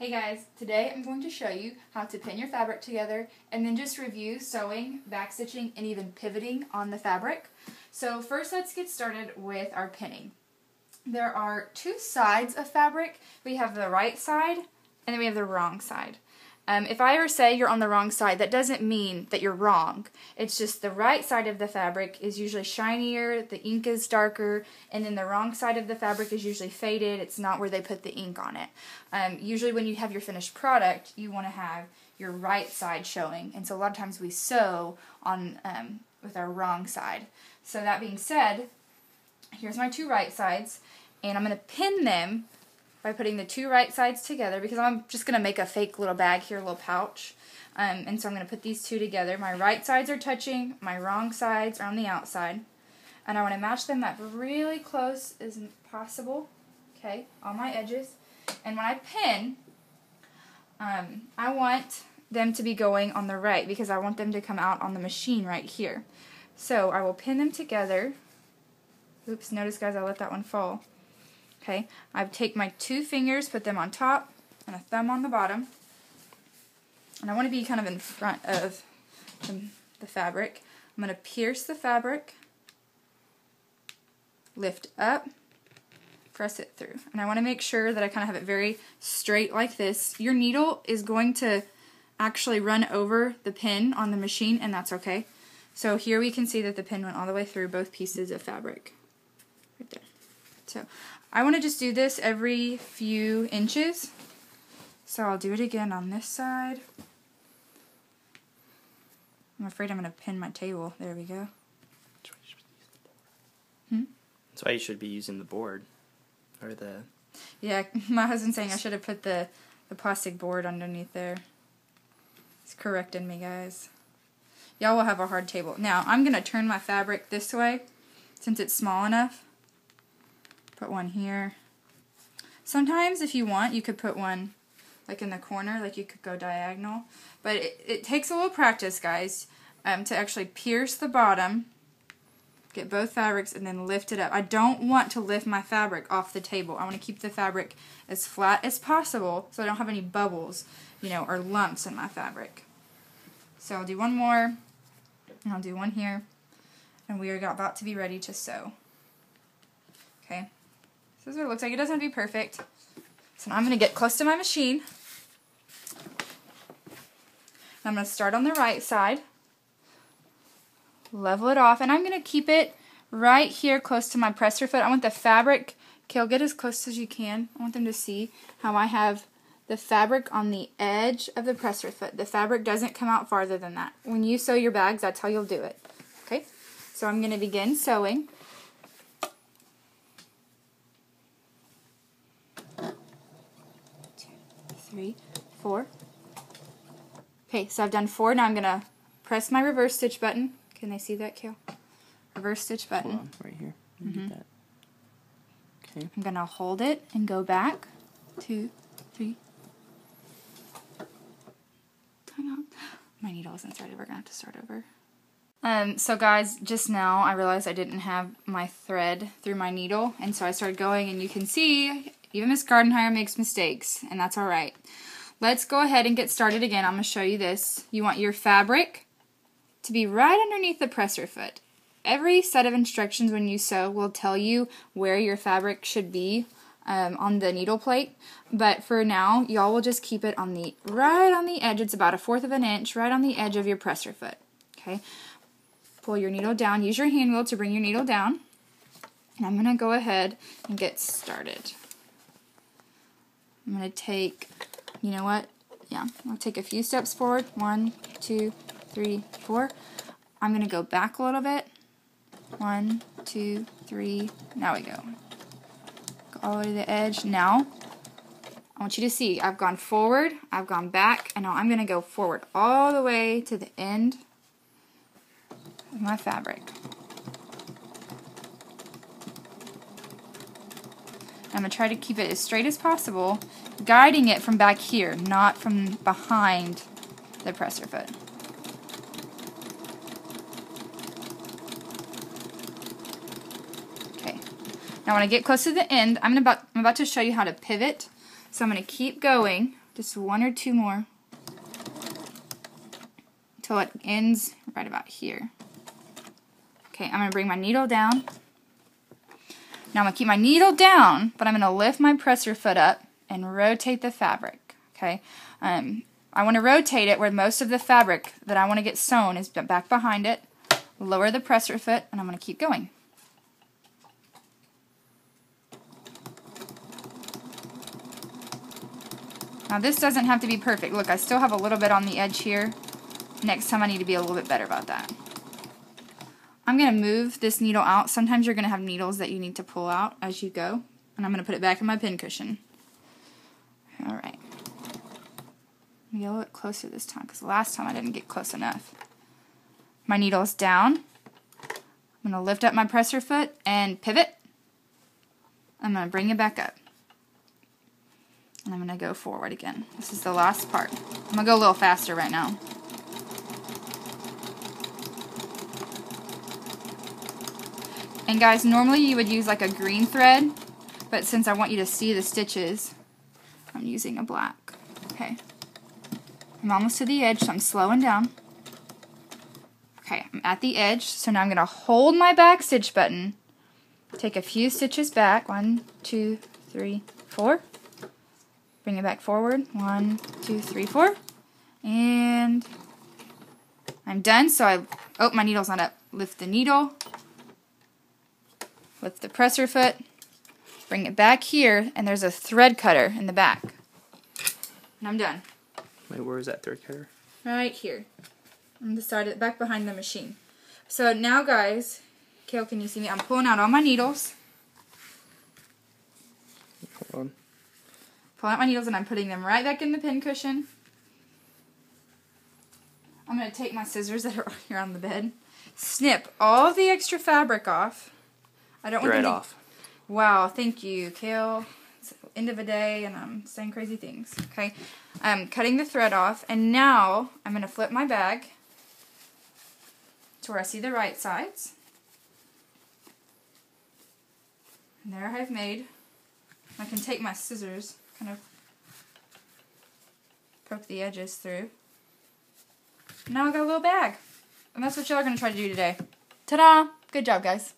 Hey guys, today I'm going to show you how to pin your fabric together and then just review sewing, backstitching, and even pivoting on the fabric. So first let's get started with our pinning. There are two sides of fabric. We have the right side and then we have the wrong side. If I ever say you're on the wrong side, that doesn't mean that you're wrong. It's just the right side of the fabric is usually shinier, the ink is darker, and then the wrong side of the fabric is usually faded. It's not where they put the ink on it. Usually when you have your finished product, you want to have your right side showing, and so a lot of times we sew on with our wrong side. So that being said, here's my two right sides, and I'm going to pin them by putting the two right sides together because I'm just going to make a fake little bag here, a little pouch. And so I'm going to put these two together. My right sides are touching, my wrong sides are on the outside. And I want to match them up really close as possible, okay, on my edges. And when I pin, I want them to be going on the right because I want them to come out on the machine right here. So I will pin them together. Oops, notice guys, I let that one fall. Okay, I take my two fingers, put them on top, and a thumb on the bottom. And I want to be kind of in front of the fabric. I'm going to pierce the fabric, lift up, press it through. And I want to make sure that I kind of have it very straight like this. Your needle is going to actually run over the pin on the machine, and that's okay. So here we can see that the pin went all the way through both pieces of fabric. Right there. So I want to just do this every few inches. So I'll do it again on this side. I'm afraid I'm going to pin my table. There we go. That's why you should be using the board. Or the... Yeah, my husband's saying I should have put the plastic board underneath there. He's correcting me, guys. Y'all will have a hard table. Now, I'm going to turn my fabric this way since it's small enough. Put one here. Sometimes if you want, you could put one like in the corner, like you could go diagonal. But it takes a little practice, guys, to actually pierce the bottom, get both fabrics, and then lift it up. I don't want to lift my fabric off the table. I want to keep the fabric as flat as possible so I don't have any bubbles, or lumps in my fabric. So I'll do one more, and I'll do one here, and we are about to be ready to sew. Okay. This is what it looks like. It doesn't have to be perfect. So now I'm going to get close to my machine. I'm going to start on the right side. Level it off. And I'm going to keep it right here close to my presser foot. I want the fabric, Kale, get as close as you can. I want them to see how I have the fabric on the edge of the presser foot. The fabric doesn't come out farther than that. When you sew your bags, that's how you'll do it. Okay? So I'm going to begin sewing. 3, 4. Okay, so I've done 4. Now I'm going to press my reverse stitch button. Can they see that, Kale? Reverse stitch button. Hold on, right here. Get that. Okay. I'm going to hold it and go back. 2, 3. Hang on. My needle isn't started. We're going to have to start over. So guys, just now I realized I didn't have my thread through my needle, and so I started going, and you can see even Miss Gardenhire makes mistakes, and that's alright. Let's go ahead and get started again. I'm going to show you this. You want your fabric to be right underneath the presser foot. Every set of instructions when you sew will tell you where your fabric should be on the needle plate, but for now, y'all will just keep it on right on the edge. It's about 1/4 of an inch, right on the edge of your presser foot. Okay. Pull your needle down. Use your hand wheel to bring your needle down. And I'm going to go ahead and get started. I'm going to take, you know what? Yeah, I'll take a few steps forward. 1, 2, 3, 4. I'm going to go back a little bit. 1, 2, 3. Now we go. Go all the way to the edge. Now, I want you to see, I've gone forward, I've gone back, and now I'm going to go forward all the way to the end of my fabric. I'm going to try to keep it as straight as possible, guiding it from back here, not from behind the presser foot. Okay. Now when I get close to the end, I'm about to show you how to pivot. So I'm going to keep going Just 1 or 2 more. Until it ends right about here. Okay, I'm going to bring my needle down. Now I'm going to keep my needle down, but I'm going to lift my presser foot up and rotate the fabric. Okay, I want to rotate it where most of the fabric that I want to get sewn is back behind it. Lower the presser foot, and I'm going to keep going. Now this doesn't have to be perfect. Look, I still have a little bit on the edge here. Next time I need to be a little bit better about that. I'm going to move this needle out. Sometimes you're going to have needles that you need to pull out as you go. And I'm going to put it back in my pin cushion. Alright. Get a little bit closer this time because last time I didn't get close enough. My needle's down. I'm going to lift up my presser foot and pivot. I'm going to bring it back up. And I'm going to go forward again. This is the last part. I'm going to go a little faster right now. And guys, normally you would use like a green thread, but since I want you to see the stitches, I'm using a black. Okay. I'm almost to the edge, so I'm slowing down. Okay, I'm at the edge, so now I'm going to hold my back stitch button, take a few stitches back, 1, 2, 3, 4. Bring it back forward, 1, 2, 3, 4. And I'm done, so my needle's not up. Lift the needle. Lift the presser foot, bring it back here, and there's a thread cutter in the back. And I'm done. Wait, where is that thread cutter? Right here. On the side, back behind the machine. So now, guys, Kale, can you see me? I'm pulling out all my needles. Hold on. Pulling out my needles, and I'm putting them right back in the pin cushion. I'm going to take my scissors that are here on the bed, snip all of the extra fabric off. I don't want Thread them to... off. Wow, thank you, Kale. It's the end of a day, and I'm saying crazy things. Okay, I'm cutting the thread off, and now I'm going to flip my bag to where I see the right sides. And there I've made. I can take my scissors, kind of poke the edges through. Now I got a little bag. And that's what y'all are going to try to do today. Ta-da! Good job, guys.